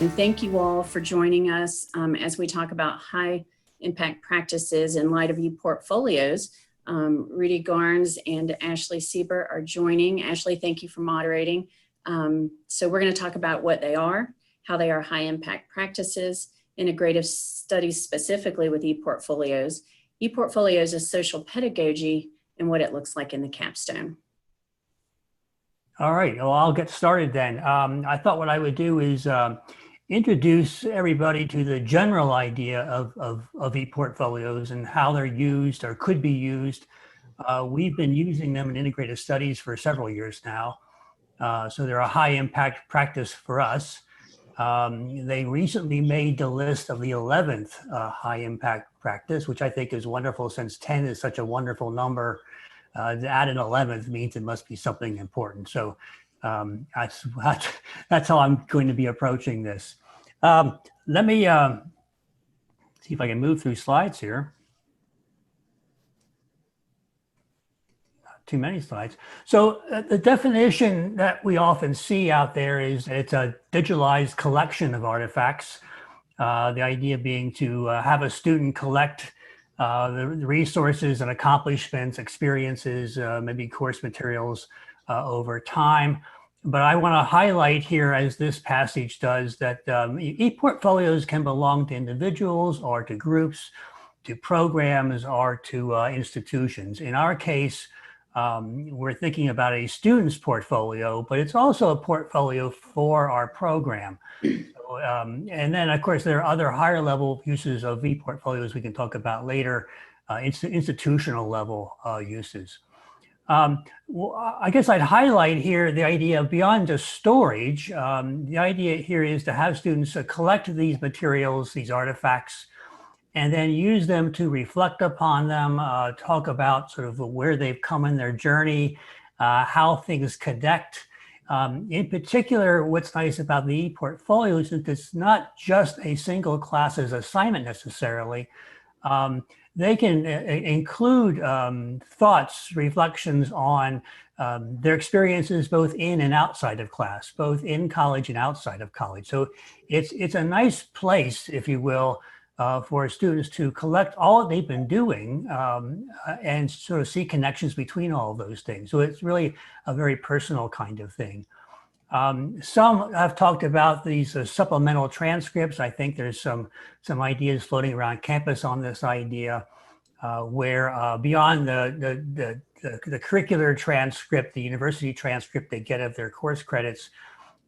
And thank you all for joining us as we talk about high impact practices in light of ePortfolios. Rudy Garnes and Ashley Sieber are joining. Ashley, thank you for moderating. So we're going to talk about what they are, how they are high impact practices, integrative studies specifically with ePortfolios. ePortfolios is social pedagogy and what it looks like in the capstone. All right, well, I'll get started then. I thought what I would do is introduce everybody to the general idea of ePortfolios and how they're used or could be used. We've been using them in integrative studies for several years now. So they're a high impact practice for us. They recently made the list of the 11th high impact practice, which I think is wonderful since 10 is such a wonderful number. To add an 11th means it must be something important. So that's how I'm going to be approaching this. Let me see if I can move through slides here. Not too many slides. So the definition that we often see out there is that it's a digitalized collection of artifacts. The idea being to have a student collect the resources and accomplishments, experiences, maybe course materials over time. But I want to highlight here, as this passage does, that ePortfolios can belong to individuals or to groups, to programs, or to institutions. In our case, we're thinking about a student's portfolio, but it's also a portfolio for our program. So, and then, of course, there are other higher level uses of ePortfolios we can talk about later, institutional level uses. Well, I guess I'd highlight here the idea of beyond just storage. The idea here is to have students collect these materials, these artifacts, and then use them to reflect upon them, talk about sort of where they've come in their journey, how things connect. In particular, what's nice about the ePortfolio is that it's not just a single class's assignment necessarily. They can include thoughts, reflections on their experiences both in and outside of class, both in college and outside of college. So it's a nice place, if you will, for students to collect all that they've been doing and sort of see connections between all of those things. So it's really a very personal kind of thing. Some have talked about these supplemental transcripts. I think there's some ideas floating around campus on this idea where beyond the curricular transcript, the university transcript they get of their course credits,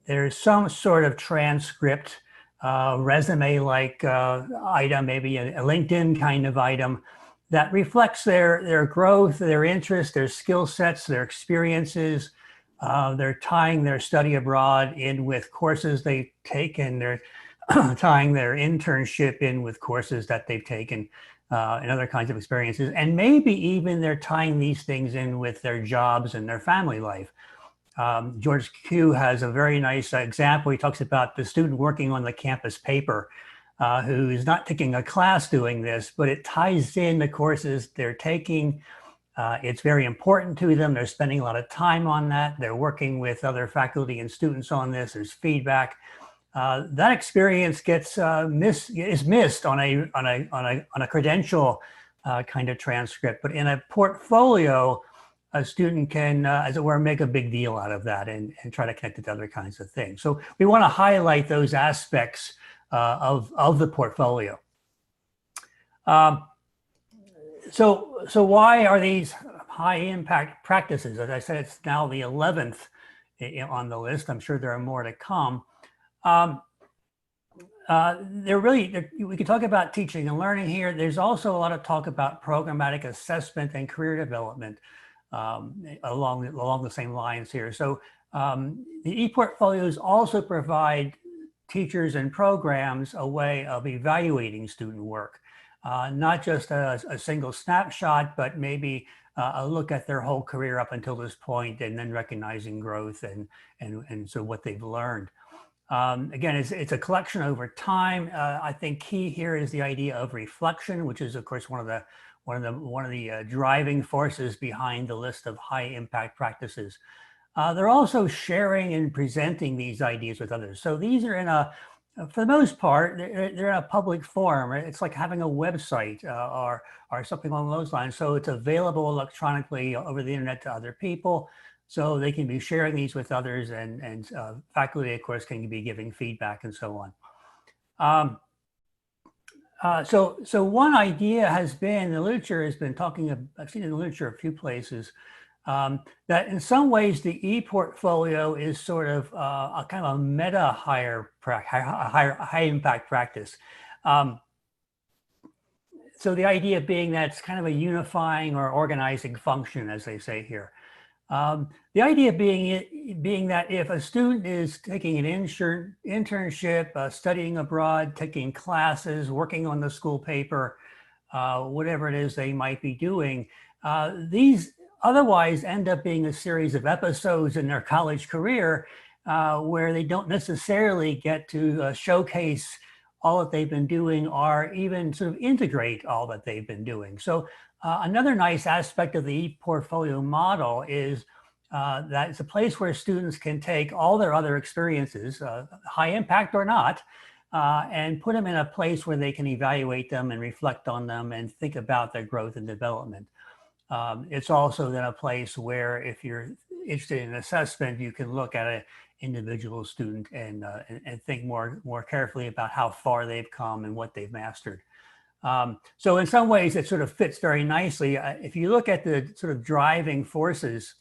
there's some sort of transcript, resume-like item, maybe a LinkedIn kind of item that reflects their growth, their interests, their skill sets, their experiences. They're tying their study abroad in with courses they've taken. They're tying their internship in with courses that they've taken and other kinds of experiences. And maybe even they're tying these things in with their jobs and their family life. George Q has a very nice example. He talks about the student working on the campus paper who is not taking a class doing this, but it ties in the courses they're taking. It's very important to them. They're spending a lot of time on that. They're working with other faculty and students on this. There's feedback. That experience gets missed on a credential kind of transcript, but in a portfolio, a student can, as it were, make a big deal out of that and try to connect it to other kinds of things. So we want to highlight those aspects of the portfolio. So why are these high impact practices? As I said, it's now the 11th on the list. I'm sure there are more to come. We could talk about teaching and learning here. There's also a lot of talk about programmatic assessment and career development along the same lines here. So the ePortfolios also provide teachers and programs a way of evaluating student work. Not just a single snapshot, but maybe a look at their whole career up until this point, and then recognizing growth and so what they've learned. Again, it's a collection over time. I think key here is the idea of reflection, which is, of course, one of the driving forces behind the list of high impact practices. They're also sharing and presenting these ideas with others. So these are in for the most part, they're in a public forum. Right? It's like having a website or something along those lines. So it's available electronically over the internet to other people. So they can be sharing these with others, and faculty, of course, can be giving feedback and so on. So one idea has been, the literature has been talking, I've seen in the literature a few places, that in some ways the ePortfolio is sort of a kind of a meta high impact practice. So the idea being that it's kind of a unifying or organizing function, as they say here. The idea being that if a student is taking an internship, studying abroad, taking classes, working on the school paper, whatever it is they might be doing, these otherwise end up being a series of episodes in their college career where they don't necessarily get to showcase all that they've been doing or even sort of integrate all that they've been doing. So another nice aspect of the ePortfolio model is that it's a place where students can take all their other experiences, high impact or not, and put them in a place where they can evaluate them and reflect on them and think about their growth and development. It's also then a place where if you're interested in assessment, you can look at an individual student and think more carefully about how far they've come and what they've mastered. So in some ways, it sort of fits very nicely. If you look at the sort of driving forces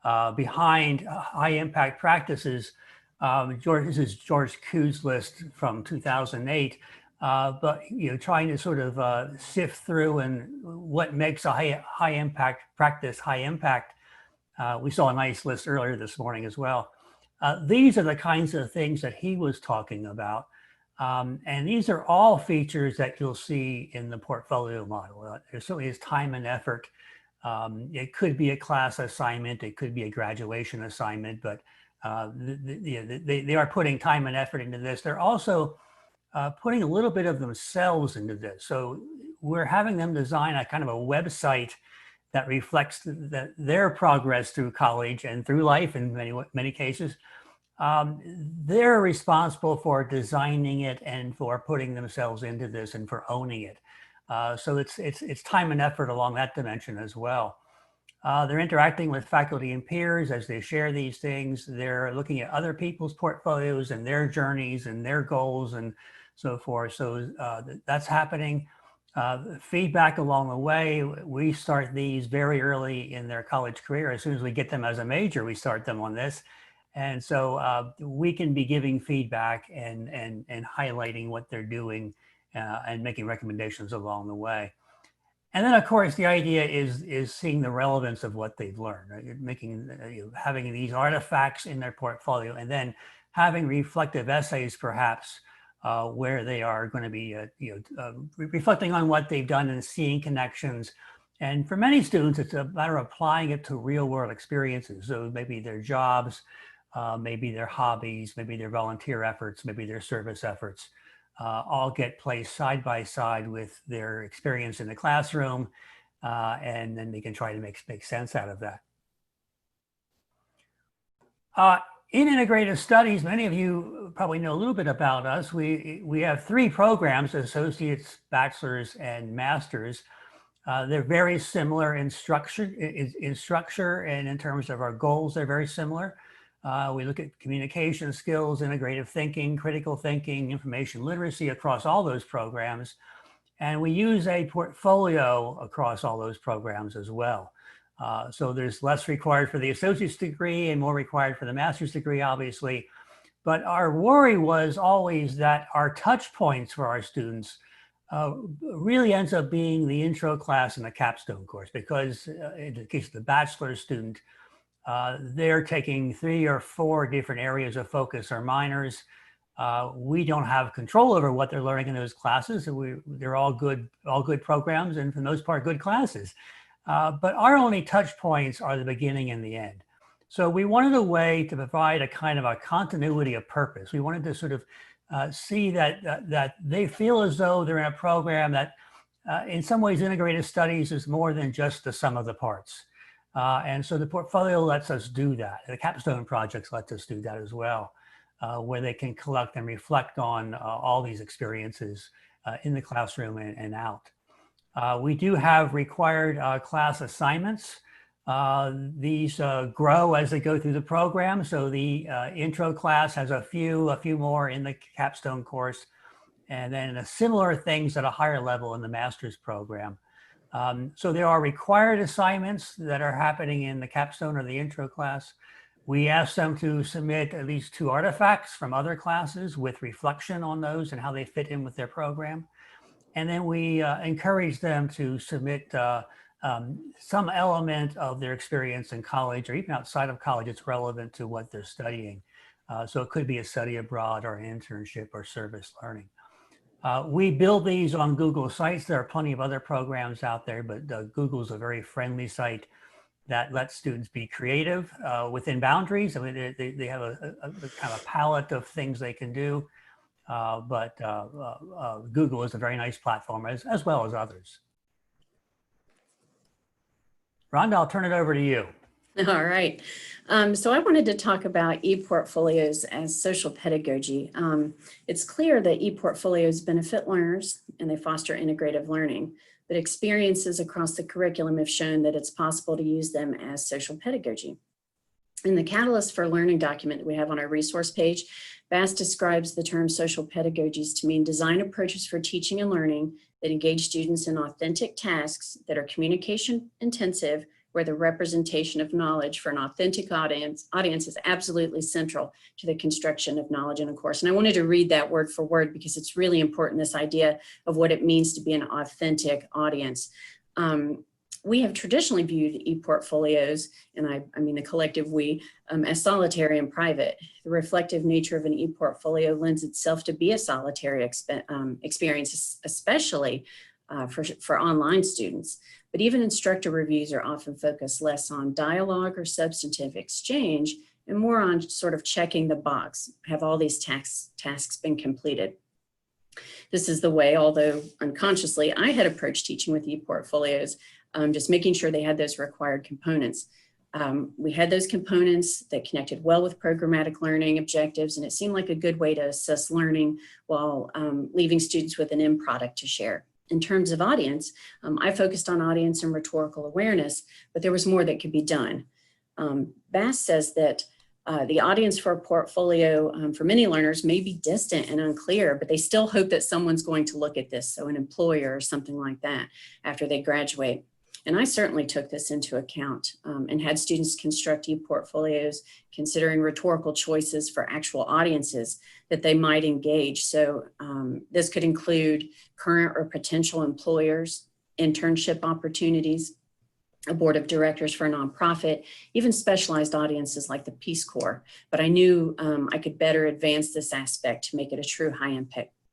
behind high impact practices, this is George Ku's list from 2008. But trying to sort of sift through and what makes a high impact practice high impact. We saw a nice list earlier this morning as well. These are the kinds of things that he was talking about. And these are all features that you'll see in the portfolio model. There certainly is time and effort. It could be a class assignment. It could be a graduation assignment, but they are putting time and effort into this. They're also putting a little bit of themselves into this. So we're having them design a kind of a website that reflects their progress through college and through life in many cases. They're responsible for designing it and for putting themselves into this and for owning it. So it's time and effort along that dimension as well. They're interacting with faculty and peers as they share these things. They're looking at other people's portfolios and their journeys and their goals and so forth. So that's happening. Feedback along the way. We start these very early in their college career. As soon as we get them as a major, we start them on this. And so we can be giving feedback and highlighting what they're doing and making recommendations along the way. And then, of course, the idea is seeing the relevance of what they've learned, right? Having these artifacts in their portfolio and then having reflective essays, perhaps, where they are going to be reflecting on what they've done and seeing connections. And for many students, it's a matter of applying it to real world experiences. So maybe their jobs, maybe their hobbies, maybe their volunteer efforts, maybe their service efforts, all get placed side by side with their experience in the classroom. And then they can try to make sense out of that. In integrative studies, many of you probably know a little bit about us. We have 3 programs: associates, bachelor's, and master's. They're very similar in structure, and in terms of our goals, they're very similar. We look at communication skills, integrative thinking, critical thinking, information literacy across all those programs. And we use a portfolio across all those programs as well. So there's less required for the associate's degree and more required for the master's degree, obviously. But our worry was always that our touch points for our students really ends up being the intro class and the capstone course, because in the case of the bachelor's student, they're taking 3 or 4 different areas of focus or minors. We don't have control over what they're learning in those classes. They're all good programs, and for the most part, good classes. But our only touch points are the beginning and the end. So we wanted a way to provide a kind of a continuity of purpose. We wanted to sort of see that they feel as though they're in a program that in some ways integrative studies is more than just the sum of the parts. And so the portfolio lets us do that. The capstone projects let us do that as well. where they can collect and reflect on all these experiences in the classroom and out. We do have required class assignments. These grow as they go through the program. So the intro class has a few more in the capstone course, and then similar things at a higher level in the master's program. So there are required assignments that are happening in the capstone or the intro class. We ask them to submit at least 2 artifacts from other classes with reflection on those and how they fit in with their program. And then we encourage them to submit some element of their experience in college or even outside of college that's relevant to what they're studying. So it could be a study abroad or an internship or service learning. We build these on Google Sites. There are plenty of other programs out there, but Google's a very friendly site that lets students be creative within boundaries. I mean, they have a kind of a palette of things they can do, but Google is a very nice platform as well as others. Rhonda, I'll turn it over to you. All right. So I wanted to talk about ePortfolios as social pedagogy. It's clear that ePortfolios benefit learners and they foster integrative learning, but experiences across the curriculum have shown that it's possible to use them as social pedagogy. In the Catalyst for Learning document that we have on our resource page, Bass describes the term social pedagogies to mean design approaches for teaching and learning that engage students in authentic tasks that are communication intensive, where the representation of knowledge for an authentic audience is absolutely central to the construction of knowledge in a course. And I wanted to read that word for word because it's really important, this idea of what it means to be an authentic audience. We have traditionally viewed ePortfolios, and I mean the collective we, as solitary and private. The reflective nature of an ePortfolio lends itself to be a solitary experience, especially for online students. But even instructor reviews are often focused less on dialogue or substantive exchange and more on sort of checking the box. Have all these tasks been completed? This is the way, although unconsciously, I had approached teaching with ePortfolios, just making sure they had those required components. We had those components that connected well with programmatic learning objectives, and it seemed like a good way to assess learning while leaving students with an end product to share. In terms of audience, I focused on audience and rhetorical awareness, but there was more that could be done. Bass says that the audience for a portfolio for many learners may be distant and unclear, but they still hope that someone's going to look at this, so an employer or something like that, after they graduate. And I certainly took this into account and had students construct ePortfolios considering rhetorical choices for actual audiences that they might engage. So this could include current or potential employers, internship opportunities, a board of directors for a nonprofit, even specialized audiences like the Peace Corps. But I knew I could better advance this aspect to make it a true high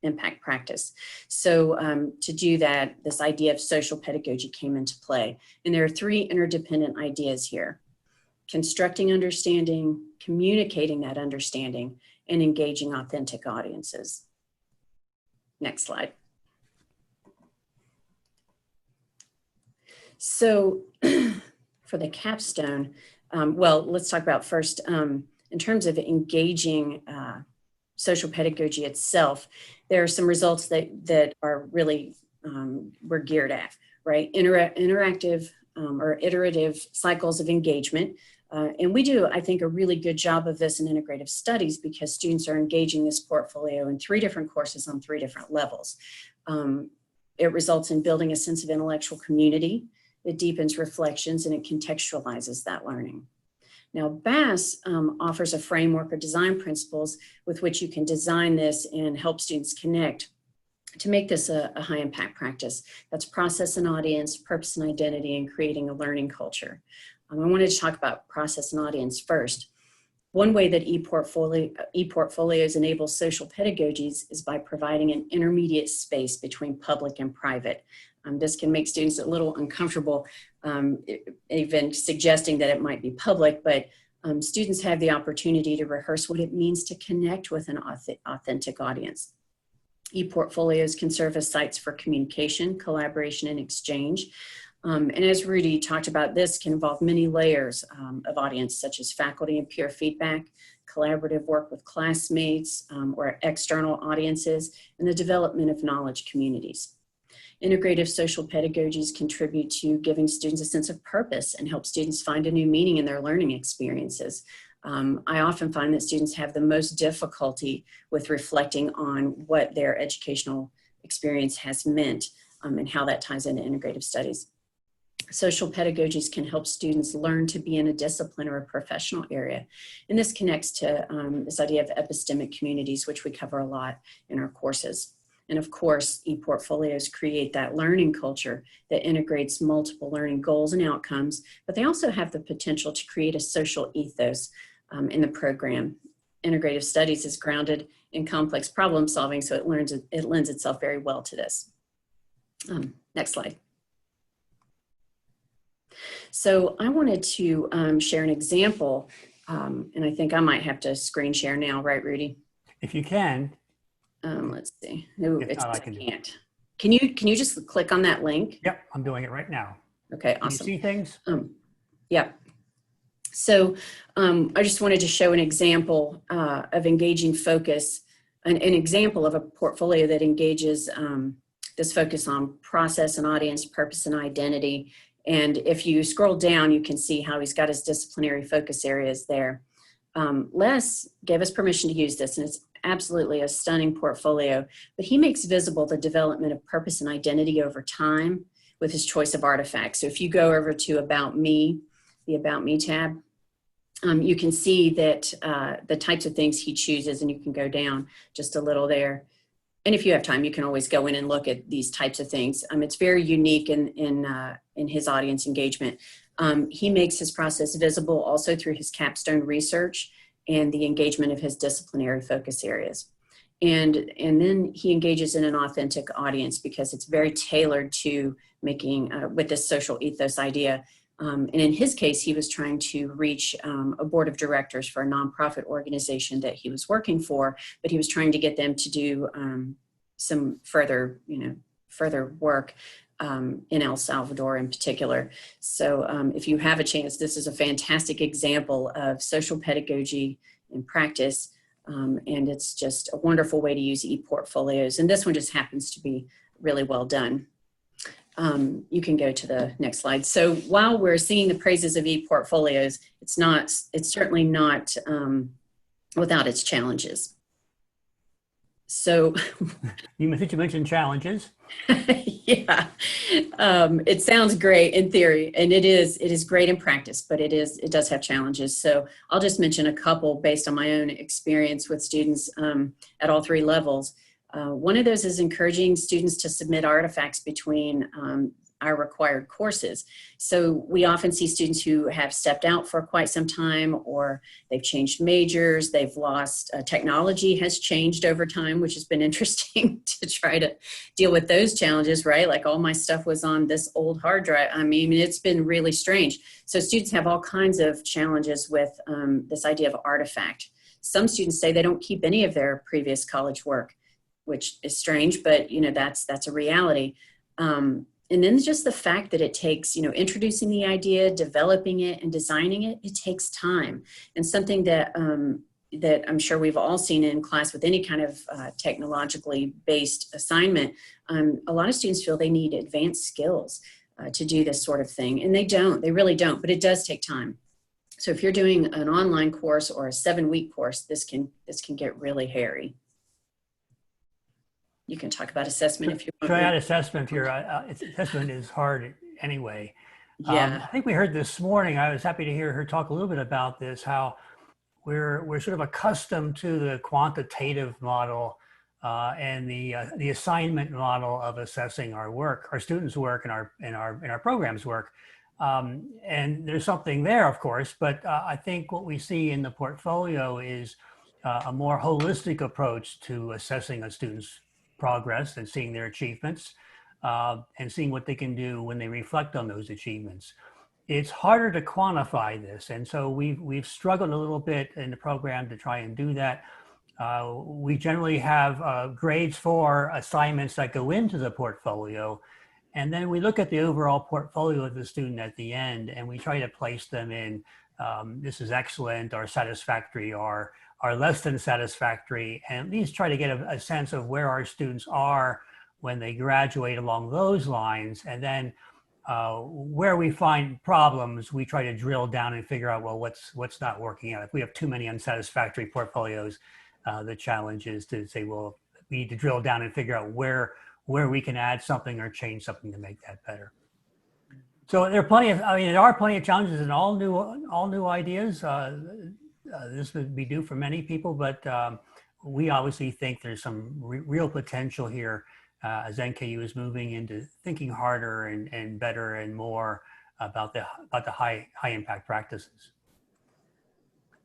impact practice. So to do that, this idea of social pedagogy came into play. And there are 3 interdependent ideas here: constructing understanding, communicating that understanding, and engaging authentic audiences. Next slide. So for the capstone, well, let's talk about first, in terms of engaging social pedagogy itself, there are some results that are really, we're geared at, right? Interactive or iterative cycles of engagement. And we do, I think, a really good job of this in integrative studies because students are engaging this portfolio in 3 different courses on 3 different levels. It results in building a sense of intellectual community. It deepens reflections and it contextualizes that learning. Now, Bass offers a framework or design principles with which you can design this and help students connect to make this a high impact practice. That's process and audience, purpose and identity, and creating a learning culture. I wanted to talk about process and audience first. One way that ePortfolios enable social pedagogies is by providing an intermediate space between public and private. This can make students a little uncomfortable, even suggesting that it might be public, but students have the opportunity to rehearse what it means to connect with an authentic audience. ePortfolios can serve as sites for communication, collaboration, and exchange. And as Rudy talked about, this can involve many layers of audience, such as faculty and peer feedback, collaborative work with classmates or external audiences, and the development of knowledge communities. Integrative social pedagogies contribute to giving students a sense of purpose and help students find a new meaning in their learning experiences. I often find that students have the most difficulty with reflecting on what their educational experience has meant and how that ties into integrative studies. Social pedagogies can help students learn to be in a discipline or a professional area. And this connects to this idea of epistemic communities, which we cover a lot in our courses. And of course, ePortfolios create that learning culture that integrates multiple learning goals and outcomes, but they also have the potential to create a social ethos in the program. Integrative studies is grounded in complex problem solving, so it lends itself very well to this. Next slide. So I wanted to share an example, and I think I might have to screen share now, right, Rudy? If you can. Let's see. No, if not, I can't. Can you just click on that link? Yep, I'm doing it right now. Okay, awesome. Can you see things? Yeah. So I just wanted to show an example of engaging focus, an example of a portfolio that engages this focus on process and audience, purpose and identity. And if you scroll down, you can see how he's got his disciplinary focus areas there. Les gave us permission to use this, and it's absolutely a stunning portfolio, but he makes visible the development of purpose and identity over time with his choice of artifacts. So if you go over to About Me, the About Me tab, you can see that the types of things he chooses, and you can go down just a little there. And if you have time, you can always go in and look at these types of things. It's very unique in his audience engagement. He makes his process visible also through his capstone research and the engagement of his disciplinary focus areas. And then he engages in an authentic audience because it's very tailored to making, with this social ethos idea. And in his case, he was trying to reach a board of directors for a nonprofit organization that he was working for, but he was trying to get them to do some further work in El Salvador in particular. So if you have a chance, this is a fantastic example of social pedagogy in practice. And it's just a wonderful way to use ePortfolios. And this one just happens to be really well done. You can go to the next slide. So while we're singing the praises of ePortfolios, it's certainly not without its challenges. So you mentioned challenges. Yeah, it sounds great in theory, and it is great in practice, but it does have challenges. So I'll just mention a couple based on my own experience with students at all three levels. One of those is encouraging students to submit artifacts between our required courses. So we often see students who have stepped out for quite some time, or they've changed majors, they've lost, technology has changed over time, which has been interesting to try to deal with those challenges, right? Like all my stuff was on this old hard drive. I mean, it's been really strange. So students have all kinds of challenges with this idea of artifact. Some students say they don't keep any of their previous college work, which is strange, but that's a reality. And then just the fact that it takes, introducing the idea, developing it, and designing it, it takes time. And something that that I'm sure we've all seen in class with any kind of technologically based assignment, a lot of students feel they need advanced skills to do this sort of thing. And they really don't, but it does take time. So if you're doing an online course or a 7-week course, this can get really hairy. You can talk about assessment if you want. Try out assessment here. Assessment is hard anyway. Yeah. I think we heard this morning, I was happy to hear her talk a little bit about this, how we're sort of accustomed to the quantitative model and the assignment model of assessing our work, our students' work, and our program's work. And there's something there, of course, but I think what we see in the portfolio is a more holistic approach to assessing a student's progress and seeing their achievements and seeing what they can do when they reflect on those achievements. It's harder to quantify this, and so we've struggled a little bit in the program to try and do that. We generally have grades for assignments that go into the portfolio, and then we look at the overall portfolio of the student at the end, and we try to place them in this is excellent or satisfactory or less than satisfactory, and at least try to get a sense of where our students are when they graduate along those lines. And then where we find problems, we try to drill down and figure out, well, what's not working out. If we have too many unsatisfactory portfolios, the challenge is to say, well, we need to drill down and figure out where we can add something or change something to make that better. So there are plenty of challenges and all new ideas. This would be due for many people, but we obviously think there's some real potential here as NKU is moving into thinking harder and better and more about the high impact practices.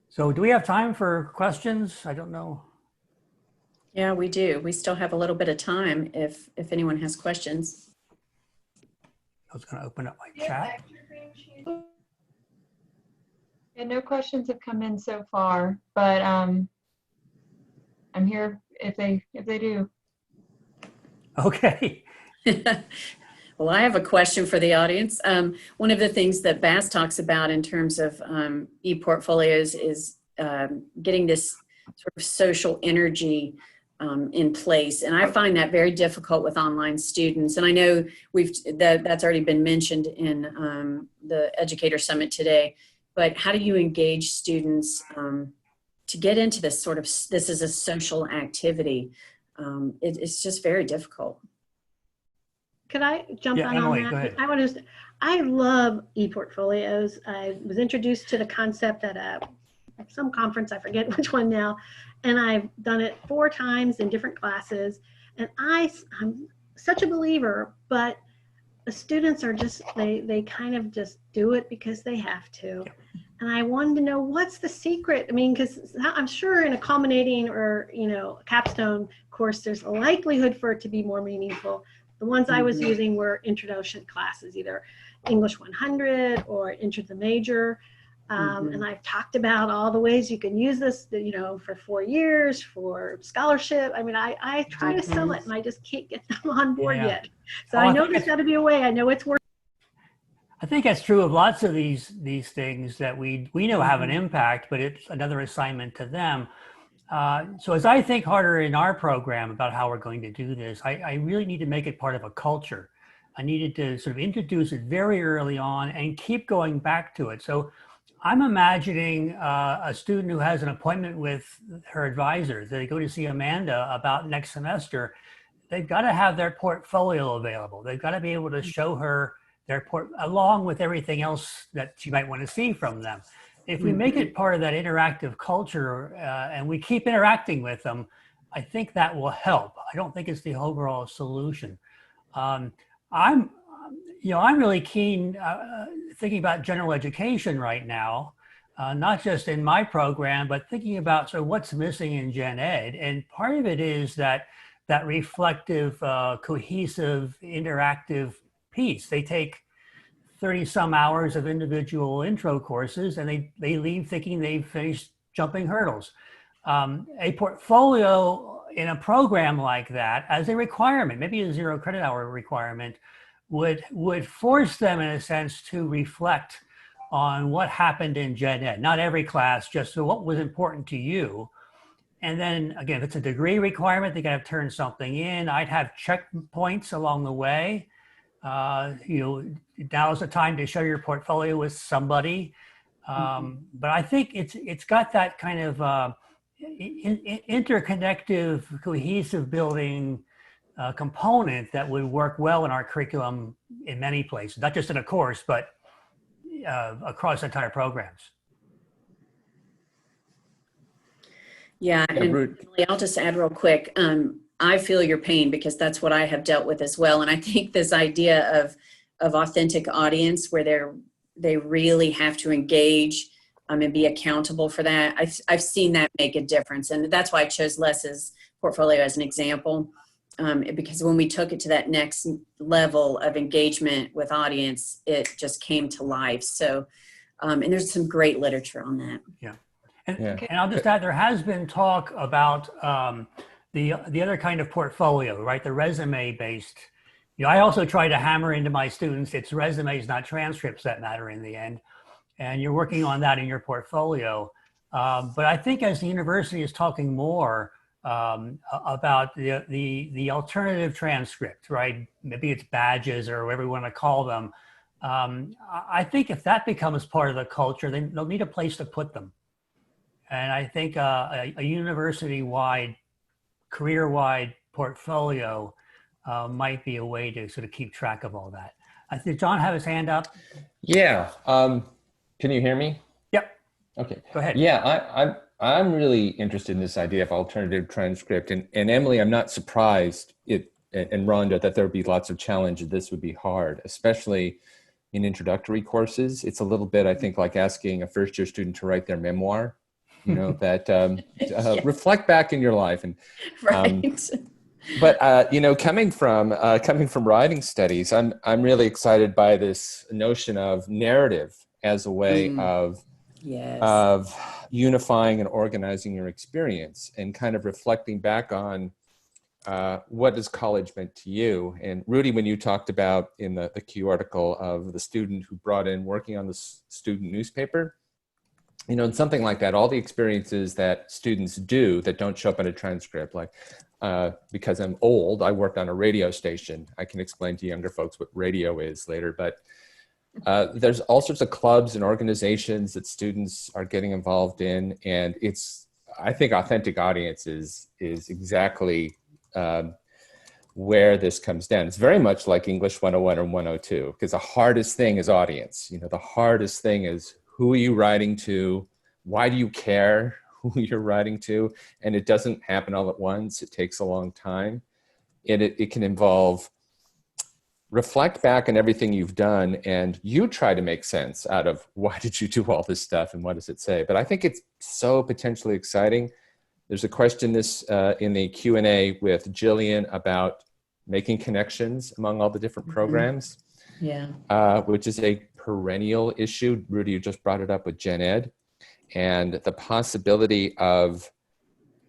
So do we have time for questions? I don't know. Yeah, we do. We still have a little bit of time if anyone has questions. I was going to open up my chat. Yeah, no questions have come in so far, but I'm here if they do. Okay. Well, I have a question for the audience. One of the things that Bass talks about in terms of ePortfolios is getting this sort of social energy in place. And I find that very difficult with online students. And I know that's already been mentioned in the Educator Summit today, but how do you engage students to get into this sort of, this is a social activity? It's just very difficult. Could I jump on Emily, that? go ahead. I love ePortfolios. I was introduced to the concept at some conference, I forget which one now, and I've done it 4 times in different classes. And I'm such a believer, but the students are just, they kind of just do it because they have to. And I wanted to know, what's the secret? I mean, because I'm sure in a culminating or, a capstone course, there's a likelihood for it to be more meaningful. The ones I was using were introduction classes, either English 100 or Intro to the Major. And I've talked about all the ways you can use this, for 4 years, for scholarship. I mean, I try to sell it and I just can't get them on board yet. So I know there's got to be a way. I know it's worth. I think that's true of lots of these things that we know have an impact, but it's another assignment to them. So as I think harder in our program about how we're going to do this, I really need to make it part of a culture. I needed to sort of introduce it very early on and keep going back to it. So I'm imagining a student who has an appointment with her advisor. They go to see Amanda about next semester. They've got to have their portfolio available. They've got to be able to show her their along with everything else that she might want to see from them. If we make it part of that interactive culture and we keep interacting with them, I think that will help. I don't think it's the overall solution. I'm really keen thinking about general education right now, not just in my program, but thinking about sort of what's missing in gen ed. And part of it is that reflective, cohesive, interactive piece. They take 30 some hours of individual intro courses and they leave thinking they've finished jumping hurdles. A portfolio in a program like that as a requirement, maybe a 0 credit hour requirement, would force them in a sense to reflect on what happened in gen ed. Not every class, just so what was important to you. And then again, if it's a degree requirement, they gotta turn something in. I'd have checkpoints along the way. Now's the time to share your portfolio with somebody. But I think it's got that kind of interconnective, cohesive building component that would work well in our curriculum in many places, not just in a course, but across entire programs. Yeah, and Emily, I'll just add real quick. I feel your pain because that's what I have dealt with as well. And I think this idea of authentic audience where they really have to engage and be accountable for that. I've seen that make a difference. And that's why I chose Les's portfolio as an example. Because when we took it to that next level of engagement with audience, it just came to life. So, and there's some great literature on that. Yeah. And I'll just add, there has been talk about the other kind of portfolio, right? The resume based. I also try to hammer into my students, it's resumes, not transcripts that matter in the end. and you're working on that in your portfolio. But I think as the university is talking more about the alternative transcript, right? Maybe it's badges or whatever you want to call them. I think if that becomes part of the culture, then they'll need a place to put them. And I think a university-wide, career-wide portfolio might be a way to sort of keep track of all that. Did John have his hand up? Yeah. Can you hear me? Yep. Okay. Go ahead. Yeah, I'm really interested in this idea of alternative transcript. And Emily, I'm not surprised and Rhonda that there would be lots of challenges. This would be hard, especially in introductory courses. It's a little bit, I think, like asking a first-year student to write their memoir, that reflect back in your life. And Right. But coming from writing studies, I'm really excited by this notion of narrative as a way of unifying and organizing your experience and kind of reflecting back on what does college meant to you. And Rudy, when you talked about in the Q article of the student who brought in working on the student newspaper, and something like that, all the experiences that students do that don't show up in a transcript, like because I'm old, I worked on a radio station. I can explain to younger folks what radio is later, but there's all sorts of clubs and organizations that students are getting involved in. And I think authentic audience is exactly where this comes down. It's very much like English 101 or 102, because the hardest thing is audience. The hardest thing is, who are you writing to? Why do you care who you're writing to? And it doesn't happen all at once. It takes a long time. And it can involve reflect back on everything you've done, and you try to make sense out of why did you do all this stuff and what does it say? But I think it's so potentially exciting. There's a question in the Q&A with Jillian about making connections among all the different programs, which is a perennial issue. Rudy, you just brought it up with Gen Ed, and the possibility of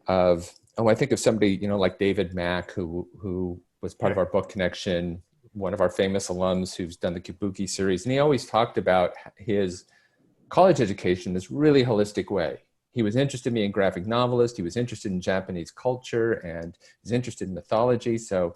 I think of somebody, like David Mack, who was part of our book connection, one of our famous alums who's done the Kabuki series. And he always talked about his college education in this really holistic way. He was interested in being a graphic novelist. He was interested in Japanese culture and he's interested in mythology. So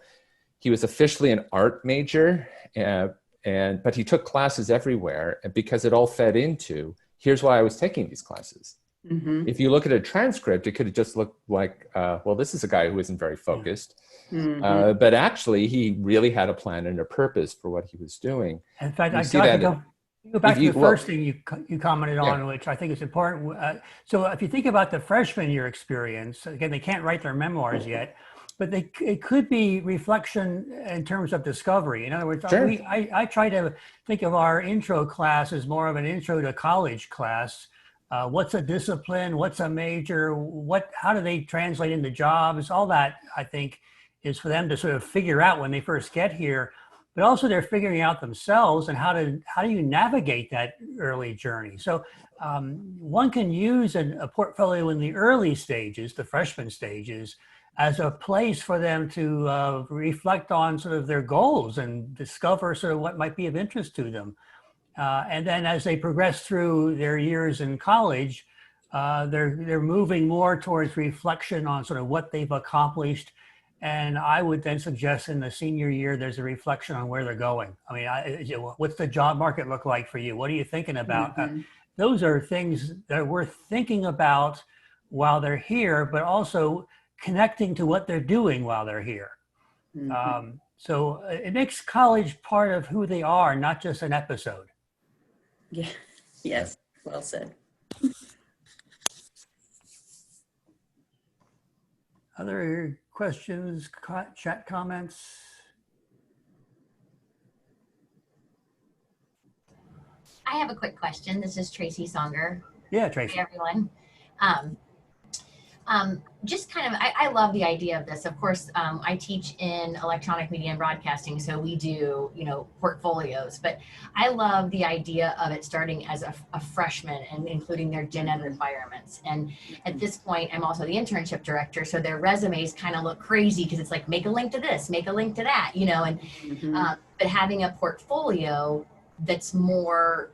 he was officially an art major, but he took classes everywhere because it all fed into, here's why I was taking these classes. If you look at a transcript, it could have just looked like, well, this is a guy who isn't very focused. But actually, he really had a plan and a purpose for what he was doing. In fact, I got to go back to the first thing you commented on, which I think is important. So if you think about the freshman year experience, again, they can't write their memoirs yet, but it could be reflection in terms of discovery. In other words, I try to think of our intro class as more of an intro to college class. What's a discipline? What's a major? How do they translate into jobs? All that, I think, is for them to sort of figure out when they first get here, but also they're figuring out themselves and how do you navigate that early journey. So one can use a portfolio in the early stages, the freshman stages, as a place for them to reflect on sort of their goals and discover sort of what might be of interest to them. And then as they progress through their years in college, they're moving more towards reflection on sort of what they've accomplished. And I would then suggest in the senior year, there's a reflection on where they're going. I mean, what's the job market look like for you? What are you thinking about? Those are things that are worth thinking about while they're here, but also connecting to what they're doing while they're here. So it makes college part of who they are, not just an episode. Yeah. Yes. Well said. Other questions, chat comments? I have a quick question. This is Tracy Songer. Yeah, Tracy. Hey, everyone. Just kind of, I love the idea of this. Of course, I teach in electronic media and broadcasting, so we do, portfolios, but I love the idea of it starting as a freshman and including their gen ed requirements. And at this point, I'm also the internship director, so their resumes kind of look crazy because it's like, make a link to this, make a link to that, but having a portfolio that's more,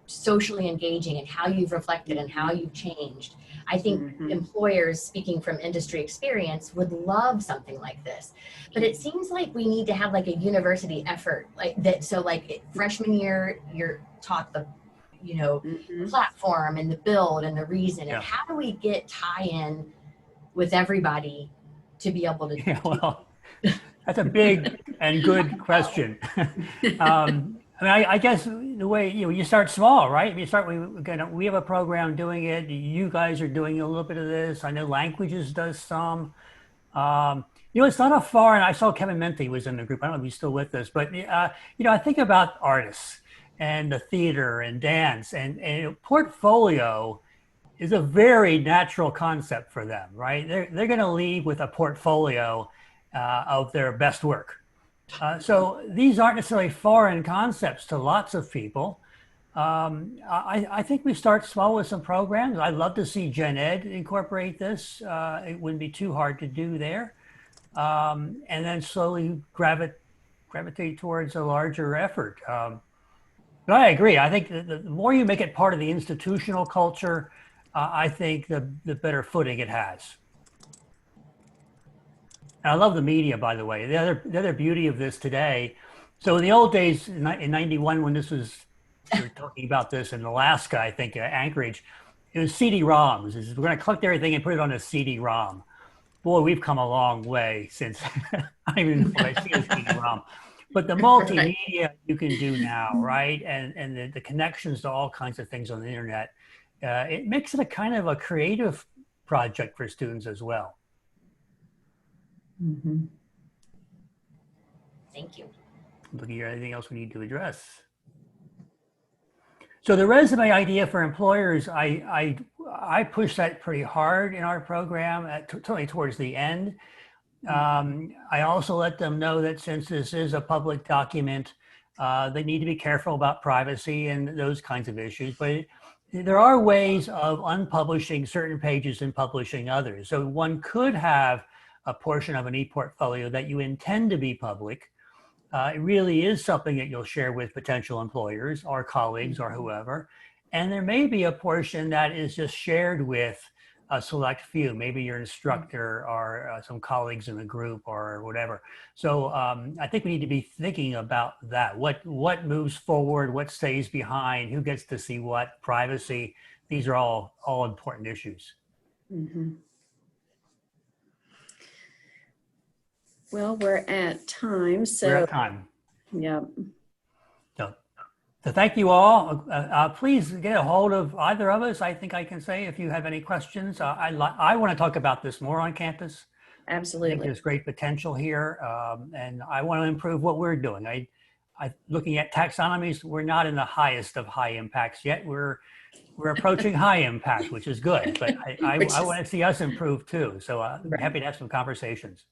socially engaging and how you've reflected and how you've changed. I think Mhm. employers, speaking from industry experience, would love something like this. But it seems like we need to have like a university effort like that. So like freshman year, you're taught the, you know, Mhm. platform and the build and the reason. Yeah. And how do we get tie-in with everybody to be able to Yeah, well, that's a big and good question. I mean, I guess the way you start small, right? You start. We have a program doing it. You guys are doing a little bit of this. I know Languages does some. It's not a foreign. I saw Kevin Menti was in the group. I don't know if he's still with us, but I think about artists and the theater and dance and portfolio is a very natural concept for them, right? They're going to leave with a portfolio of their best work. So these aren't necessarily foreign concepts to lots of people. I think we start small with some programs. I'd love to see Gen Ed incorporate this. It wouldn't be too hard to do there. And then slowly gravitate towards a larger effort. But I agree. I think the more you make it part of the institutional culture, I think the better footing it has. And I love the media, by the way. The other beauty of this today. So in the old days, in '91, when we were talking about this in Alaska, I think Anchorage, it was CD-ROMs. We're going to collect everything and put it on a CD-ROM. Boy, we've come a long way since I even before I see a CD-ROM. But the multimedia you can do now, right? And the connections to all kinds of things on the internet, it makes it a kind of a creative project for students as well. Mm-hmm. Thank you. Looking at anything else we need to address. So the resume idea for employers, I push that pretty hard in our program, certainly towards the end. I also let them know that since this is a public document, they need to be careful about privacy and those kinds of issues. But there are ways of unpublishing certain pages and publishing others. So one could have a portion of an ePortfolio that you intend to be public. It really is something that you'll share with potential employers or colleagues or whoever. And there may be a portion that is just shared with a select few, maybe your instructor or some colleagues in the group or whatever. So I think we need to be thinking about that. What moves forward, what stays behind, who gets to see what, privacy. These are all important issues. Mm-hmm. Well, we're at time, so We're at time. yeah. So thank you all. Please get a hold of either of us. I think I can say if you have any questions. I want to talk about this more on campus. I think Absolutely. there's great potential here, and I want to improve what we're doing. Looking at taxonomies, we're not in the highest of high impacts yet. We're approaching high impact, which is good. But I want to see us improve too. So I'm happy to have some conversations.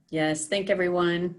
Yes, thank everyone.